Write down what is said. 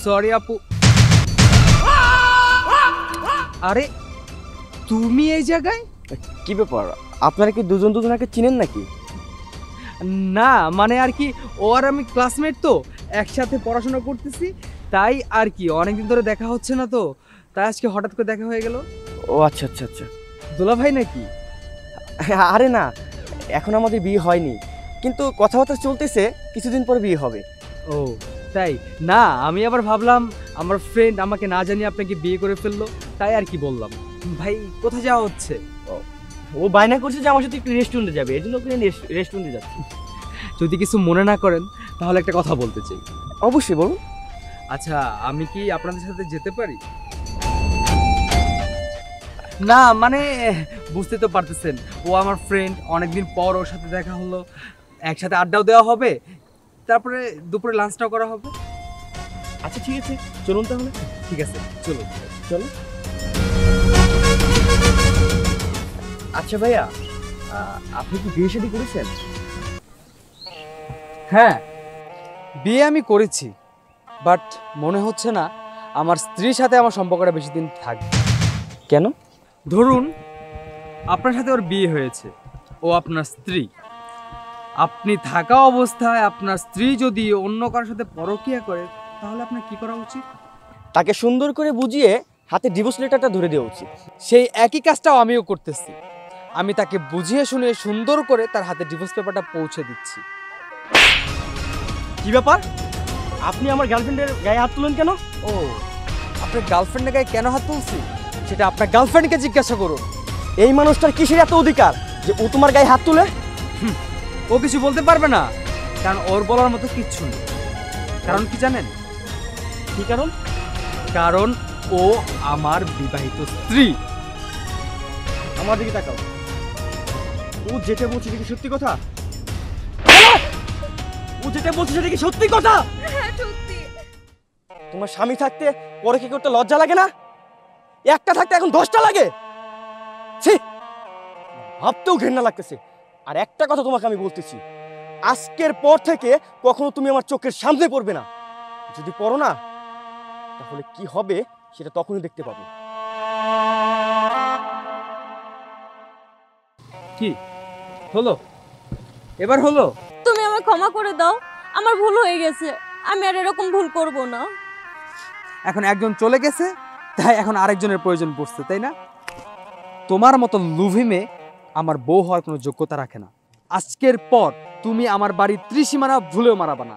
Sorry আপু। আরে তুমি এই জায়গায়? কি ব্যাপার, আপনারা কি দুজন দুজনকে চিনেন নাকি? না মানে আর কি, ও আর আমি ক্লাসমেট তো, একসাথে পড়াশোনা করতেছি, তাই আর কি অনেকদিন ধরে দেখা হচ্ছে না তো, তাই আজকে হঠাৎ করে দেখা হয়ে গেল। ও আচ্ছা আচ্ছা আচ্ছা। দোলা ভাই নাকি? আরে না, এখন আমাদের বিয়ে হয়নি, কিন্তু কথাবার্তা চলতেছে, কিছুদিন পরে বিয়ে হবে। ও তাই না, আমি আবার ভাবলাম আমার ফ্রেন্ড আমাকে না জানিয়ে আপনাকে বিয়ে করে ফেললো, তাই আর কি বললাম। ভাই কোথায় যাওয়া হচ্ছে? ও বায়না করছে যে আমার সাথে একটু রেস্টুরেন্টে যাবে, এই জন্য ওকে রেস্টুরেন্টে যাচ্ছি। যদি কিছু মনে না করেন তাহলে একটা কথা বলতে চাই। অবশ্যই বলুন। আচ্ছা আমি কি আপনাদের সাথে যেতে পারি? না মানে বুঝতে তো পারতেছেন, ও আমার ফ্রেন্ড, অনেকদিন পর ওর সাথে দেখা হলো, একসাথে আড্ডাও দেওয়া হবে, তারপরে দুপুরে লাঞ্চটাও করা হবে। আচ্ছা ঠিক আছে, চলুন তাহলে। ঠিক আছে চলো চলো। আচ্ছা ভাইয়া, আপনি কি বিয়ে শাদী করেছেন? হ্যাঁ বিয়ে আমি করেছি, বাট মনে হচ্ছে না আমার স্ত্রীর সাথে আমার সম্পর্কটা বেশি দিন থাকবে। কেন? ধরুন আপনার সাথে ওর বিয়ে হয়েছে, ও আপনার স্ত্রী, আপনি থাকা অবস্থায় আপনার স্ত্রী যদি অন্য কারোর সাথে পরকীয়া করে, তাহলে আপনার কি করা উচিত? তাকে সুন্দর করে বুঝিয়ে হাতে ডিভোর্স লেটারটা ধরে দেওয়া উচিত। সেই একই কাজটাও আমিও করতেছি, আমি তাকে বুঝিয়ে শুনিয়ে সুন্দর করে তার হাতে ডিভোর্স পেপারটা পৌঁছে দিচ্ছি। কি ব্যাপার, আপনি আমার গার্লফ্রেন্ডের গায়ে হাত তুলেন কেন? ও আপনার গার্লফ্রেন্ডের গায়ে কেন হাত তুলছি সেটা আপনার গার্লফ্রেন্ডকে জিজ্ঞাসা করুন। এই মানুষটার কিসের এত অধিকার যে ও তোমার গায়ে হাত তুলে? ও কিছু বলতে পারবে না, কারণ ওর বলার মতো কিচ্ছু নেই। কারণ কি জানেন? কি কারণ? কারণ ও আমার বিবাহিত স্ত্রী। আমার দিকে তাকাও। ও যেটা বলছে সেটা কি সত্যি কথা? ও যেটা বলছে সেটা কি সত্যি কথা? হ্যাঁ সত্যি। তোমার স্বামী থাকতে পরে কি করতে লজ্জা লাগে না? একটা থাকতে এখন 10টা লাগে। ছি, ভাবতেও ঘৃণা লাগতেছে। আর একটা কথা তোমাকে আমি বলতেছি, আজকের পর থেকে কখনো তুমি আমার চোখের সামনে পড়বে না। যদি পড়ো না, তাহলে কি হবে সেটা তখনই দেখতে পাবে। কি হলো? এবার হলো? তুমি আমায় ক্ষমা করে দাও, আমার ভুল হয়ে গেছে, আমি আর এরকম ভুল করব না। এখন একজন চলে গেছে, তাই এখন আরেকজনের প্রয়োজন পড়ছে, তাই না? তোমার মতো লুভি মেয়ে আমার বউ হওয়ার কোনো যোগ্যতা রাখে না। আজকের পর তুমি আমার বাড়ির ত্রিসীমানা ভুলেও মারাবা না।